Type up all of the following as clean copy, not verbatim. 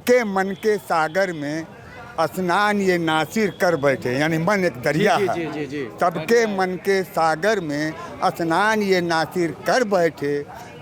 सबके मन के सागर में स्नान ये नासिर कर बैठे, यानी मन एक दरिया है। सबके मन के सागर में स्नान ये नासिर कर बैठे,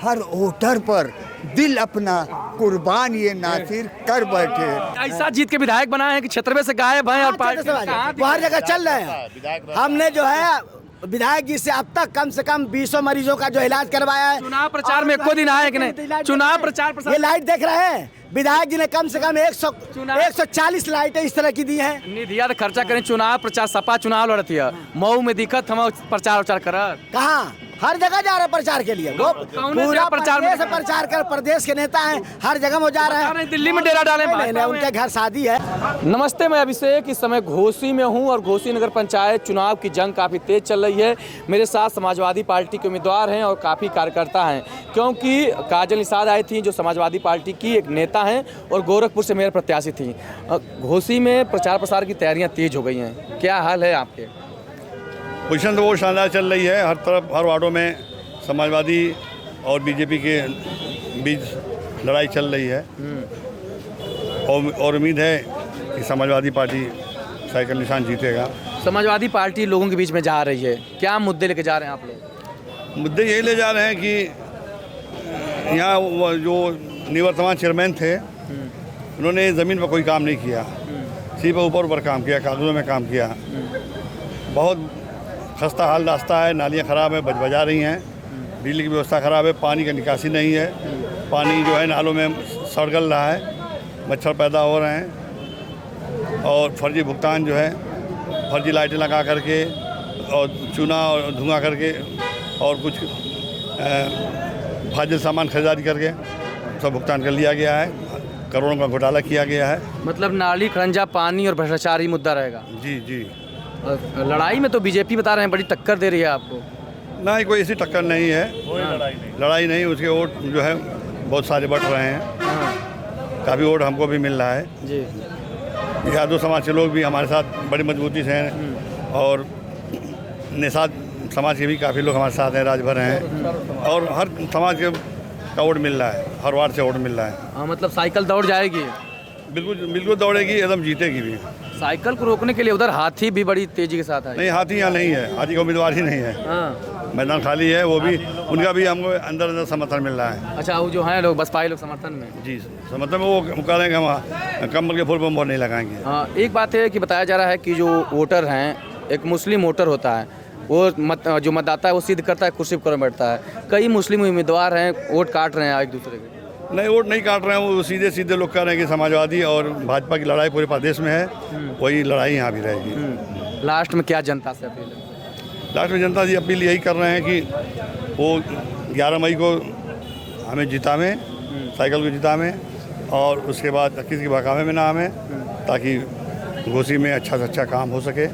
हर वोटर पर दिल अपना कुर्बान ये नासिर कर बैठे। ऐसा जीत के विधायक बनाए हैं कि क्षेत्र में से गायब हैं और पार्टी हर जगह चल रहे हैं। हमने जो है विधायक जी से अब तक कम से कम 200 मरीजों का जो इलाज करवाया है। चुनाव प्रचार में एको दिन आए कि नहीं? चुनाव प्रचार ये लाइट देख रहे हैं, विधायक जी ने कम से कम 140 लाइटें इस तरह की दी हैं। निधिया तो खर्चा करें, चुनाव प्रचार सपा चुनाव लड़ती है, मऊ में दिक्कत हम प्रचार उचार कर कहाँ हर जगह जा रहे हैं प्रचार के लिए। वो पूरा प्रचार कर, प्रदेश के नेता हैं, हर जगह वो जा रहे हैं। दिल्ली में डेरा डाले, उनके घर शादी है। नमस्ते, मैं अभिषेक इस समय घोसी में हूं और घोसी नगर पंचायत चुनाव की जंग काफ़ी तेज चल रही है। मेरे साथ समाजवादी पार्टी के उम्मीदवार हैं और काफ़ी कार्यकर्ता हैं, क्योंकि काजल निषाद आई थी जो समाजवादी पार्टी की एक नेता हैं और गोरखपुर से मेयर प्रत्याशी थी। घोसी में प्रचार प्रसार की तैयारियाँ तेज हो गई हैं, क्या हाल है आपके? पोजीशन तो बहुत शानदार चल रही है, हर तरफ हर वार्डों में समाजवादी और बीजेपी के बीच लड़ाई चल रही है और उम्मीद है कि समाजवादी पार्टी साइकिल निशान जीतेगा। समाजवादी पार्टी लोगों के बीच में जा रही है, क्या मुद्दे लेके जा रहे हैं आप लोग? मुद्दे यही ले जा रहे हैं कि यहाँ जो निवर्तमान चेयरमैन थे उन्होंने ज़मीन पर कोई काम नहीं किया, सिर्फ ऊपर काम किया, कागज़ों में काम किया। बहुत खस्ता हाल रास्ता है, नालियाँ ख़राब है, बजा रही हैं, बिजली की व्यवस्था ख़राब है, पानी की निकासी नहीं है, पानी जो है नालों में सड़गल रहा है, मच्छर पैदा हो रहे हैं और फर्जी भुगतान जो है, फर्जी लाइटें लगा करके और चूना और धुआं करके और कुछ फाजिल सामान खरीदारी करके सब भुगतान कर लिया गया है, करोड़ों का घोटाला किया गया है। मतलब नाली, खरंजा, पानी और भ्रष्टाचार ही मुद्दा रहेगा। जी जी। लड़ाई में तो बीजेपी बता रहे हैं बड़ी टक्कर दे रही है आपको। नहीं, कोई ऐसी टक्कर नहीं है, लड़ाई नहीं। उसके वोट जो है बहुत सारे बढ़ रहे हैं, काफ़ी वोट हमको भी मिल रहा है जी। यादव समाज के लोग भी हमारे साथ बड़ी मजबूती से हैं और निषाद समाज के भी काफ़ी लोग हमारे साथ हैं, राजभर हैं और हर समाज का वोट मिल रहा है, हर वार्ड से वोट मिल रहा है। हाँ, मतलब साइकिल दौड़ जाएगी। बिल्कुल दौड़ेगी, एकदम जीतेगी भी। साइकिल को रोकने के लिए उधर हाथी भी बड़ी तेजी के साथ आए। नहीं, हाथी यहाँ नहीं है, हाथी का उम्मीदवार ही नहीं है। हाँ, मैदान खाली है, वो भी उनका भी हमको अंदर समर्थन मिल रहा है। अच्छा, वो जो है लोग बसपा लोग समर्थन में? जी, समर्थन में वो कह रहे हैं कि हम कमल के फूल पर मोहर नहीं लगाएंगे। हाँ, एक बात है कि बताया जा रहा है कि जो वोटर हैं, एक मुस्लिम वोटर होता है, वो जो मतदाता है वो सिद्ध करता है, कुर्सी पर बैठता है। कई मुस्लिम उम्मीदवार हैं, वोट काट रहे हैं एक दूसरे के। नहीं, वोट नहीं काट रहे हैं, वो सीधे लोग कह रहे हैं कि समाजवादी और भाजपा की लड़ाई पूरे प्रदेश में है, वही लड़ाई यहाँ भी रहेगी। लास्ट में क्या जनता से अपील है? लास्ट में जनता से अपील यही कर रहे हैं कि वो 11 मई को हमें जितावें, साइकिल को जितावें और उसके बाद किसी के बहकावे में ना आवें, ताकि घोसी में अच्छा से अच्छा काम हो सके,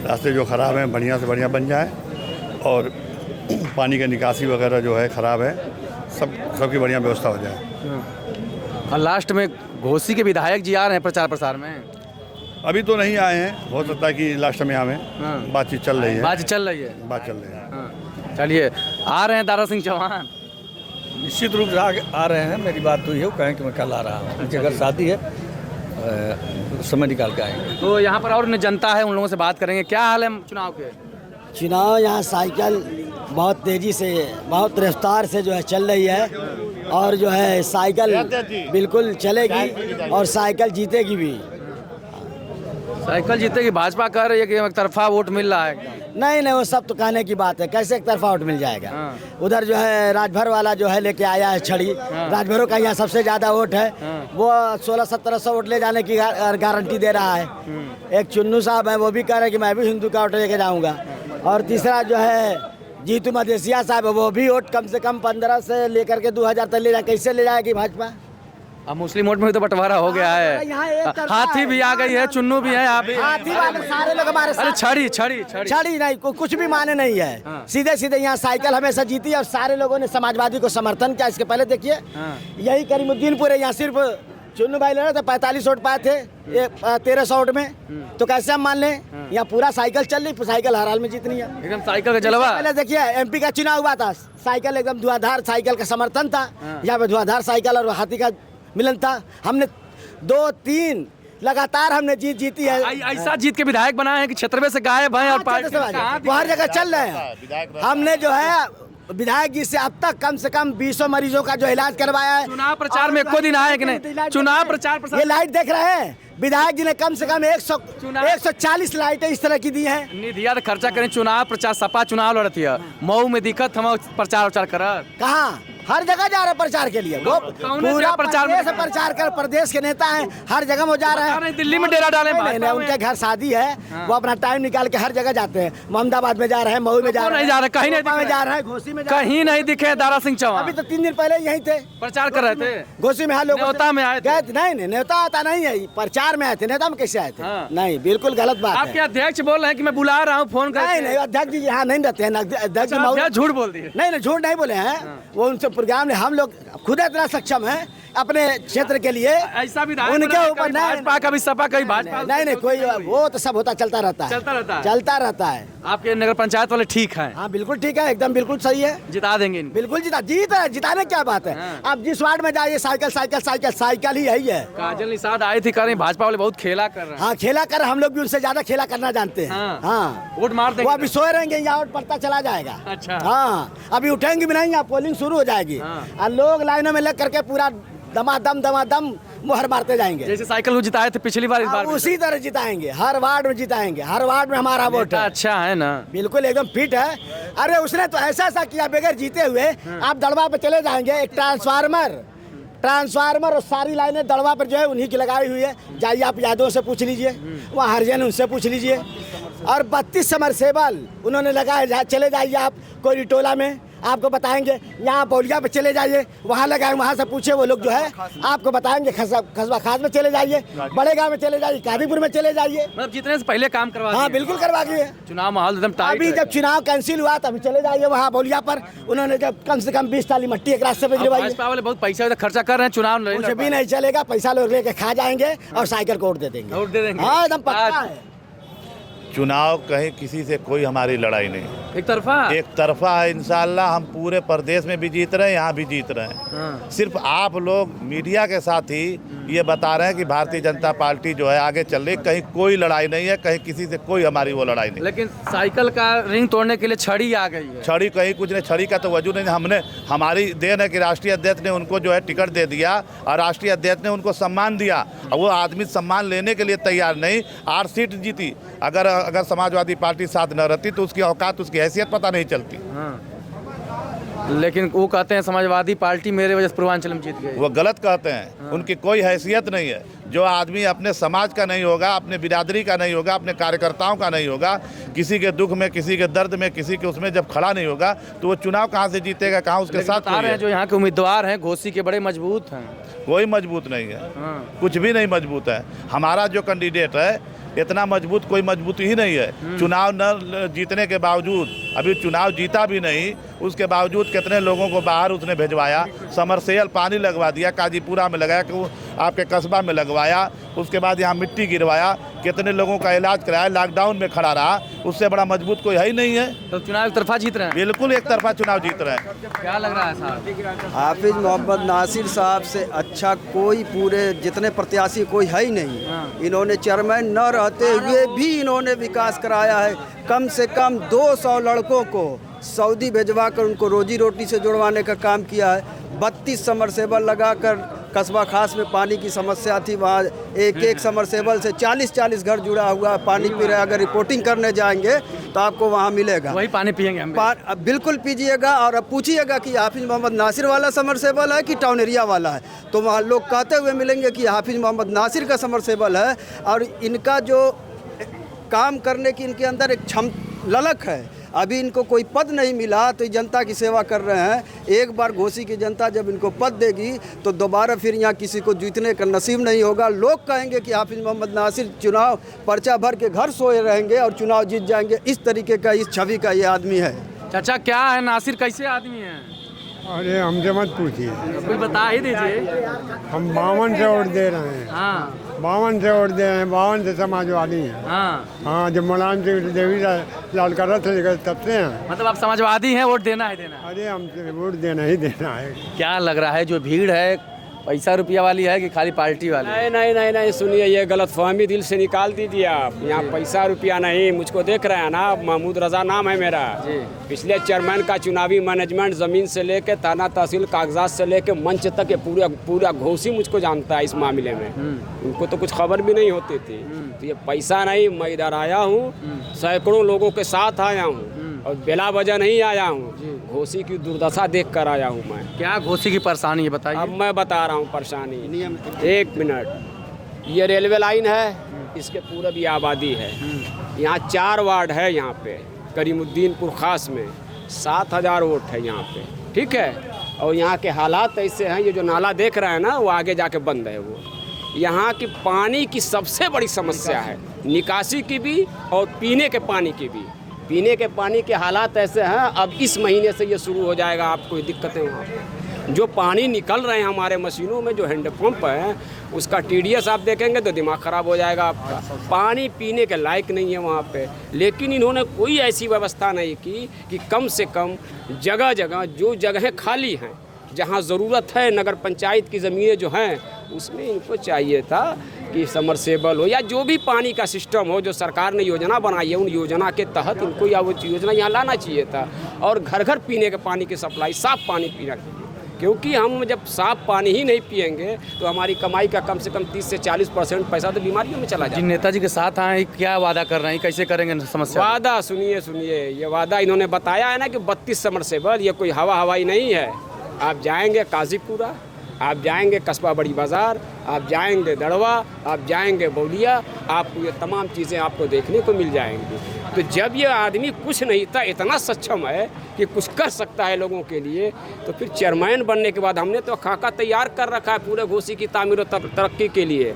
रास्ते जो ख़राब हैं बढ़िया से बढ़िया बन जाए और पानी का निकासी वगैरह जो है ख़राब है, सबकी बढ़िया व्यवस्था हो जाए। और लास्ट में घोसी के विधायक जी आ रहे हैं प्रचार प्रसार में? अभी तो नहीं आए हैं, हो सकता है कि लास्ट में आवें। बातचीत चल रही है। बात चल रही है। हाँ, चलिए, आ रहे हैं दारा सिंह चौहान? निश्चित रूप से आ रहे हैं। मेरी बात तो ये हो कहें कि मैं कल आ रहा हूँ, उनके घर शादी है, समय निकाल के आएंगे। तो यहाँ पर और जनता है, उन लोगों से बात करेंगे। क्या हाल है चुनाव के? चुनाव यहाँ साइकिल बहुत तेज़ी से, बहुत रफ्तार से जो है चल रही है और जो है साइकिल बिल्कुल चलेगी और साइकिल जीतेगी भी। साइकिल जीतेगी। भाजपा कह रही है कि एक तरफा वोट मिल रहा है। नहीं, वो सब तो कहने की बात है, कैसे एक तरफा वोट मिल जाएगा। उधर जो है राजभर वाला जो है लेके आया है छड़ी, राजभरों का यहाँ सबसे ज़्यादा वोट है, वो 1600-1700 वोट ले जाने की गारंटी दे रहा है। एक चुन्नू साहब है, वो भी कह रहे हैं कि मैं भी हिंदू का वोट लेके जाऊँगा। और तीसरा जो है जीतू मदेशिया साहब, वो भी वोट कम से कम 15 से लेकर के 2000 तक ले जाए, कैसे ले जाएगी भाजपा? अब मुस्लिम वोट में तो बंटवारा हो गया है, हाथी भी आ गई है, चुन्नू भी है, हाथी वाले सारे लोग हमारे साथ। छड़ी नहीं, कुछ भी माने नहीं है। सीधे यहाँ साइकिल हमेशा जीती और सारे लोगों ने समाजवादी को समर्थन किया। इसके पहले देखिए, यही करीमुद्दीनपुर है, यहाँ सिर्फ चुन्नू भाई लड़े थे, 45 वोट पाए थे 1300 वोट में, तो कैसे हम मान लें? यहाँ पूरा साइकिल चल रही, साइकिल हर हाल में जीतनी है, एकदम साइकिल का जलवा। पहले देखिए एमपी का चुनाव हुआ था, साइकिल एकदम धुआंधार साइकिल का समर्थन था, यहाँ पे धुआंधार साइकिल और हाथी का मिलन था। हमने 2-3 लगातार हमने जीती है। ऐसा जीत के विधायक बनाए हैं कि क्षेत्र से गायब हैं और पार्टी वो हर जगह चल रहे हैं। हमने जो है विधायक जी से अब तक कम से कम 200 मरीजों का जो इलाज करवाया है। चुनाव प्रचार में एको दिन आए कि नहीं? चुनाव प्रचार ये लाइट देख रहे हैं, विधायक जी ने कम से कम 140 लाइटें इस तरह की दी हैं। निधिया तो खर्चा करें, चुनाव प्रचार, सपा चुनाव लड़ती है, मऊ में दिक्कत हम प्रचार उचार कर कहाँ, हर जगह जा रहे हैं प्रचार के लिए। वो पूरा प्रचार कर, प्रदेश के नेता हैं, हर जगह वो जा रहे हैं। दिल्ली में डेरा डाले, उनके घर शादी है, वो अपना टाइम निकाल के हर जगह जाते हैं। मोहम्मदाबाद में जा रहे हैं, मऊ में जा रहे हैं, कहीं नहीं जा रहे हैं, घोसी में कहीं नहीं दिखे। दारा सिंह चौहान अभी तो 3 दिन पहले यहीं थे, प्रचार कर रहे थे। घोसी में न्योता में आए थे। नहीं, न्योता आता नहीं है, प्रचार में आए थे। नेता में कैसे आए थे? नहीं, बिल्कुल गलत बात है। आपके अध्यक्ष बोल रहे हैं कि मैं बुला रहा हूँ फोन कर। नहीं, अध्यक्ष जी यहाँ नहीं रहते हैं। अध्यक्ष झूठ बोल दिए। नहीं, झूठ नहीं बोले हैं। वो उनसे प्रोग्राम ने, हम लोग खुद इतना सक्षम है अपने क्षेत्र के लिए। ऐसा भी उनके ऊपर भाजपा कभी सपा कभी भाजपा नहीं, कोई वो तो सब होता चलता रहता है। आपके नगर पंचायत वाले ठीक हैं? हाँ, बिल्कुल ठीक है, एकदम बिल्कुल सही है। जिता देंगे इनको। बिल्कुल जिताने क्या बात है। आप जिस वार्ड में जाइए साइकिल ही है। काजल निषाद आई थी, करें भाजपा वाले बहुत खेला कर रहे हैं। हाँ, खेला कर, हम लोग भी उनसे ज्यादा खेला करना जानते हैं। हाँ, वोट मार देंगे। वो अभी सोए रहेंगे, यहाँ वोट पड़ता चला जाएगा। अच्छा। हाँ, अभी उठेंगे भी नहीं, यहाँ पोलिंग शुरू हो जाएगी और लोग लाइनों में लग करके पूरा दमादम मुहर मारते जाएंगे। जैसे साइकिल को जिताए थे पिछली बार, इस बार उसी तरह जिताएंगे। हर वार्ड में जिताएंगे, हर वार्ड में हमारा वोट है। अच्छा है ना, बिल्कुल एकदम फिट है। अरे उसने तो ऐसा किया, बगैर जीते हुए आप दड़वा पे चले जाएंगे, एक ट्रांसफार्मर और सारी लाइनें दड़वा पर जो है उन्हीं की लगाई हुई है। जाइए आप यादव से पूछ लीजिए, वहाँ हरिजन उनसे पूछ लीजिए। और 32 समरसेबल उन्होंने लगाए। चले जाइए आप कोई टोला में, आपको बताएंगे। यहाँ बौलिया पे चले जाइए, वहाँ लगाए, वहाँ से पूछे, वो लोग जो है आपको बताएंगे। खसबा खास में चले जाइए, बड़े गांव में चले जाइए, कादीपुर में चले जाइए। मतलब जितने से पहले काम करवा। हाँ, बिल्कुल करवा दिए। चुनाव माहौल एकदम टाइट। अभी जब चुनाव कैंसिल हुआ तभी चले जाइए वहाँ बौलिया पर, उन्होंने जब कम से कम 20 टाली मट्टी एक रास्ते पे गिरवाई। भाजपा वाले बहुत पैसा खर्चा कर रहे हैं, चुनाव कुछ भी नहीं चलेगा। पैसा लोग लेके खा जाएंगे और साइकिल को वोट दे देंगे। हाँ, एकदम पक्का है। चुनाव कहीं किसी से कोई हमारी लड़ाई नहीं, एक तरफा है। इंशाल्लाह हम पूरे प्रदेश में भी जीत रहे हैं, यहाँ भी जीत रहे हैं। सिर्फ आप लोग मीडिया के साथ ही ये बता रहे हैं कि भारतीय जनता पार्टी जो है आगे चल रही। कहीं कोई लड़ाई नहीं है, कहीं किसी से कोई हमारी वो लड़ाई नहीं। लेकिन साइकिल का रिंग तोड़ने के लिए छड़ी आ गई है। छड़ी कहीं कुछ नहीं, छड़ी का तो वजूद नहीं। हमारी देन है कि राष्ट्रीय अध्यक्ष ने उनको जो है टिकट दे दिया और राष्ट्रीय अध्यक्ष ने उनको सम्मान दिया और वो आदमी सम्मान लेने के लिए तैयार नहीं। 8 सीट जीती। अगर समाजवादी पार्टी साथ न रहती तो उसकी औकात, उसकी हैसियत पता नहीं चलती। लेकिन वो कहते हैं समाजवादी पार्टी मेरे वजह से पूर्वांचल में जीत गई। वो गलत कहते हैं। उनकी कोई हैसियत नहीं है। जो आदमी अपने समाज का नहीं होगा, अपने बिरादरी का नहीं होगा, अपने कार्यकर्ताओं का नहीं होगा, किसी के दुख में, किसी के दर्द में, किसी के उसमें जब खड़ा नहीं होगा तो वो चुनाव कहाँ से जीतेगा, कहाँ उसके साथ बता रहे हैं। जो यहाँ के उम्मीदवार हैं घोसी के, बड़े मजबूत हैं। कोई मजबूत नहीं है, कुछ भी नहीं मजबूत है। हमारा जो कैंडिडेट है इतना मजबूत, कोई मजबूती ही नहीं है। चुनाव न जीतने के बावजूद, अभी चुनाव जीता भी नहीं, उसके बावजूद कितने लोगों को बाहर उसने भिजवाया। समरसेल पानी लगवा दिया, काजीपुरा में लगाया, कि आपके कस्बा में लगवाया। उसके बाद यहाँ मिट्टी गिरवाया, कितने लोगों का इलाज कराया, लॉकडाउन में खड़ा रहा। उससे बड़ा मजबूत कोई है ही नहीं है। तो चुनाव एक तरफा जीत रहे हैं। बिल्कुल एक तरफा चुनाव जीत रहे हैं। क्या लग रहा है साहब? हाफिज मोहम्मद नासिर साहब से अच्छा कोई पूरे जितने प्रत्याशी कोई है ही नहीं। इन्होंने चेयरमैन न रहते हुए भी इन्होंने विकास कराया है। कम से कम 200 लड़कों को सऊदी भेजवा कर उनको रोजी रोटी से जुड़वाने का काम किया है। 32 समरसेबल लगाकर, कस्बा खास में पानी की समस्या थी, वहाँ एक समरसेबल से 40 घर जुड़ा हुआ पानी पी रहे। अगर रिपोर्टिंग करने जाएंगे तो आपको वहाँ मिलेगा, वही पानी पिएंगे हम। बिल्कुल पीजिएगा। और अब पूछिएगा कि हाफिज मोहम्मद नासिर वाला समरसेबल है कि टाउन एरिया वाला है, तो वहाँ लोग कहते हुए मिलेंगे कि हाफिज मोहम्मद नासिर का समरसेबल है। और इनका जो काम करने की इनके अंदर एक ललक है। अभी इनको कोई पद नहीं मिला तो जनता की सेवा कर रहे हैं। एक बार घोसी की जनता जब इनको पद देगी तो दोबारा फिर यहाँ किसी को जीतने का नसीब नहीं होगा। लोग कहेंगे कि हाफिज मोहम्मद नासिर चुनाव पर्चा भर के घर सोए रहेंगे और चुनाव जीत जाएंगे। इस तरीके का, इस छवि का ये आदमी है। चाचा क्या है, नासिर कैसे आदमी है? अरे हमसे मत पूछिए, कोई बता ही दीजिए। हम 52 से वोट दे रहे हैं। 52 से वोट दे रहे हैं, 52 से समाजवादी हैं। हाँ, जब मुलायम सिंह देवी लाल का रथ लेकर तब से हैं। मतलब आप समाजवादी हैं, वोट देना है? अरे हमसे वोट देना ही देना है। क्या लग रहा है जो भीड़ है पैसा रुपया वाली है कि खाली पार्टी वाली? नहीं नहीं नहीं नहीं, सुनिए, ये गलतफहमी दिल से निकाल दीजिए आप। यहाँ पैसा रुपया नहीं, मुझको देख रहे हैं ना, महमूद रजा नाम है मेरा। पिछले चेयरमैन का चुनावी मैनेजमेंट, ज़मीन से लेके थाना तहसील, कागजात से लेके मंच तक, ये पूरा घोसी मुझको जानता है इस मामले में। उनको तो कुछ खबर भी नहीं होती थी। तो ये पैसा नहीं, मैं इधर आया हूँ, सैकड़ों लोगों के साथ आया हूँ और बेला वजह नहीं आया हूँ। घोसी की दुर्दशा देख कर आया हूँ मैं। क्या घोसी की परेशानी है बताइए? अब मैं बता रहा हूँ परेशानी। एक मिनट, ये रेलवे लाइन है, इसके पूरब ये आबादी है। यहाँ 4 वार्ड है, यहाँ पे करीमुद्दीनपुर खास में 7000 वोट है यहाँ पे, ठीक है। और यहाँ के हालात ऐसे हैं, ये जो नाला देख रहे हैं ना, वो आगे जाके बंद है। वो यहाँ की पानी की सबसे बड़ी समस्या है, निकासी की भी और पीने के पानी की भी। पीने के पानी के हालात ऐसे हैं, अब इस महीने से ये शुरू हो जाएगा, आपको दिक्कतें वहाँ पे। जो पानी निकल रहे हैं हमारे मशीनों में, जो हैंडपम्प है, उसका TDS आप देखेंगे तो दिमाग ख़राब हो जाएगा आपका। पानी पीने के लायक नहीं है वहाँ पे। लेकिन इन्होंने कोई ऐसी व्यवस्था नहीं की कि कम से कम जगह जगह जो जगहें खाली हैं, जहाँ ज़रूरत है, नगर पंचायत की ज़मीनें जो हैं, उसमें इनको चाहिए था कि समरसेबल हो या जो भी पानी का सिस्टम हो, जो सरकार ने योजना बनाई है, उन योजना के तहत इनको या वो योजना यहाँ लाना चाहिए था। और घर घर पीने के पानी की सप्लाई, साफ़ पानी पीना चाहिए। क्योंकि हम जब साफ़ पानी ही नहीं पिएंगे तो हमारी कमाई का कम से कम 30 से 40% पैसा तो बीमारियों में चला जाए। जिन नेताजी के साथ आए, क्या वादा कर रहे हैं, कैसे करेंगे समस्या? वादा सुनिए, ये वादा इन्होंने बताया है ना कि 32 समरसेबल, ये कोई हवाई नहीं है। आप जाएंगे काजीपुरा, आप जाएंगे कस्बा बड़ी बाज़ार, आप जाएंगे दड़वा, आप जाएंगे बौलिया, आपको ये तमाम चीज़ें आपको देखने को मिल जाएंगी। तो जब ये आदमी कुछ नहीं था, इतना सक्षम है कि कुछ कर सकता है लोगों के लिए, तो फिर चेयरमैन बनने के बाद हमने तो खाका तैयार कर रखा है पूरे घोसी की तामीर और तरक्की के लिए।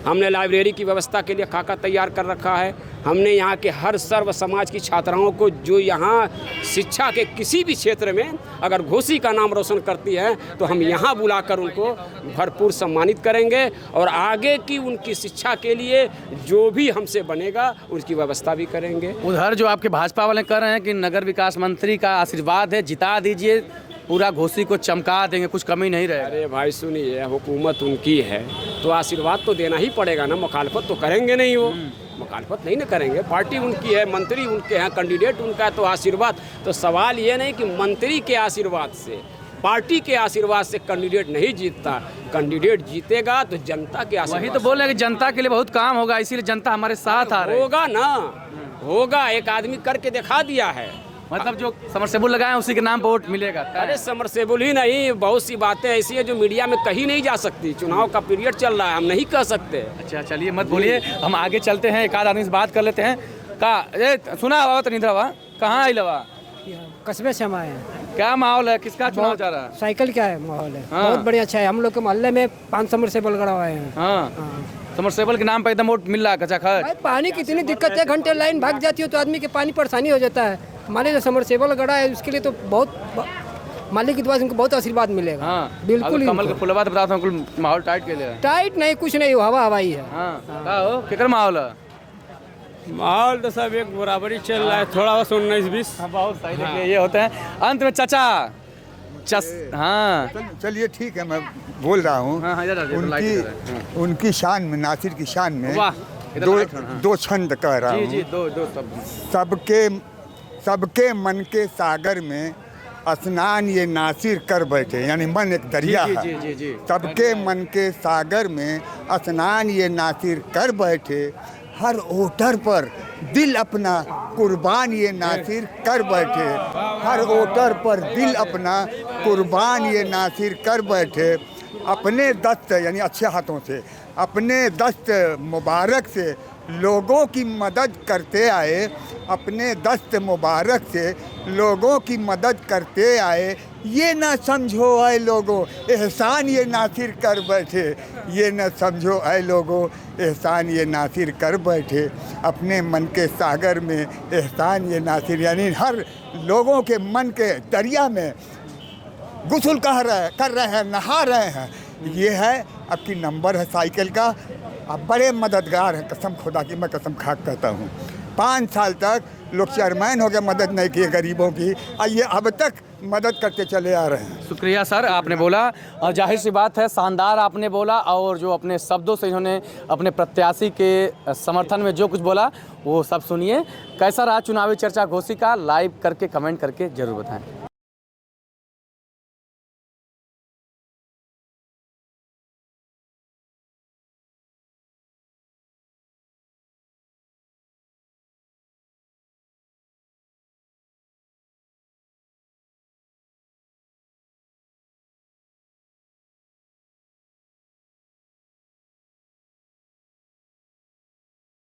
हमने लाइब्रेरी की व्यवस्था के लिए खाका तैयार कर रखा है। हमने यहाँ के हर सर्व समाज की छात्राओं को, जो यहाँ शिक्षा के किसी भी क्षेत्र में अगर घोसी का नाम रोशन करती है, तो हम यहाँ बुलाकर उनको भरपूर सम्मानित करेंगे और आगे की उनकी शिक्षा के लिए जो भी हमसे बनेगा उसकी व्यवस्था भी करेंगे। उधर जो आपके भाजपा वाले कह रहे हैं कि नगर विकास मंत्री का आशीर्वाद है, जिता दीजिए, पूरा घोसी को चमका देंगे, कुछ कमी नहीं रहे। अरे भाई सुनिए, हुकूमत उनकी है तो आशीर्वाद तो देना ही पड़ेगा ना, मुखालफत तो करेंगे नहीं, वो मुखालफत नहीं ना करेंगे। पार्टी उनकी है, मंत्री उनके हैं, कैंडिडेट उनका है, तो आशीर्वाद। तो सवाल ये नहीं कि मंत्री के आशीर्वाद से, पार्टी के आशीर्वाद से कैंडिडेट नहीं जीतता। कैंडिडेट जीतेगा तो जनता के आशीर्वाद। वही तो बोल रहे हैं कि जनता के लिए बहुत काम होगा, इसीलिए जनता हमारे साथ आ रही है। होगा ना, होगा। एक आदमी करके दिखा दिया है। मतलब जो समरसेबुल लगाए उसी के नाम पर वोट मिलेगा? अरे समरसेबुल ही नहीं, बहुत सी बातें ऐसी है जो मीडिया में कही नहीं जा सकती। चुनाव का पीरियड चल रहा है, हम नहीं कह सकते। अच्छा चलिए, मत बोलिए, हम आगे चलते हैं, एक आध आदमी से बात कर लेते हैं। सुना हुआ तो निद्रा, कहाँ आई लवा? कस्बे से हम आए हैं। क्या माहौल है, किसका चुनाव जा रहा है? साइकिल क्या है माहौल है? हाँ। बहुत बढ़िया, अच्छा है। हम लोग के मोहल्ले में 5 समरसेबल गड़वाए हैं। हाँ। समरसेबल के नाम पर एकदम वोट मिल रहा है खचाखच। पानी की इतनी दिक्कत है, घंटे लाइन भाग जाती है तो आदमी के पानी परेशानी हो जाता है। हमारे जो समरसेबल गड़ा है उसके लिए तो बहुत मालिक की दुआ से उनको बहुत आशीर्वाद मिलेगा। हाँ। बिल्कुल। कमल के फुलवा तो बताता हूँ, माहौल टाइट के लिए। टाइट नहीं, कुछ नहीं, हवा हवाई है। हाँ। क्या माहौल है? माहौल तो सब एक बराबरी चल रहा है, थोड़ा बस 19-20। बहुत सही। देखिए ये होते हैं अंत में चाचा। हाँ चलिए ठीक है, मैं बोल रहा हूँ। उनकी शान में, नासिर की शान में दो छंद कह रहा हूँ। जी, दो सबके मन के सागर में स्नान ये नासिर कर बैठे, यानी मन एक दरिया है। सबके मन के सागर में स्नान ये नासिर कर बैठे, हर वोटर पर दिल अपना कुर्बान ये नासिर कर बैठे, हर वोटर पर दिल अपना कुर्बान ये नासिर कर बैठे। अपने दस्त, यानी अच्छे हाथों से, अपने दस्त मुबारक से लोगों की मदद करते आए, अपने दस्त मुबारक से लोगों की मदद करते आए। ये ना समझो ऐ लोगों एहसान ये नासिर कर बैठे, ये ना समझो ऐ लोगों एहसान ये नासिर कर बैठे। अपने मन के सागर में एहसान ये नासिर, यानी हर लोगों के मन के दरिया में गुस्ल कर रहे हैं, नहा रहे हैं। ये है, आपकी नंबर है साइकिल का। आप बड़े मददगार हैं, कसम खुदा की मैं कसम खा कहता हूँ। 5 साल तक लोग चेयरमैन हो गए, मदद नहीं की गरीबों की, और ये अब तक मदद करते चले आ रहे हैं। शुक्रिया सर, आपने बोला और जाहिर सी बात है शानदार आपने बोला, और जो अपने शब्दों से इन्होंने अपने प्रत्याशी के समर्थन में जो कुछ बोला वो सब सुनिए। कैसा रहा चुनावी चर्चा घोसी का, लाइव करके कमेंट करके जरूर बताएं।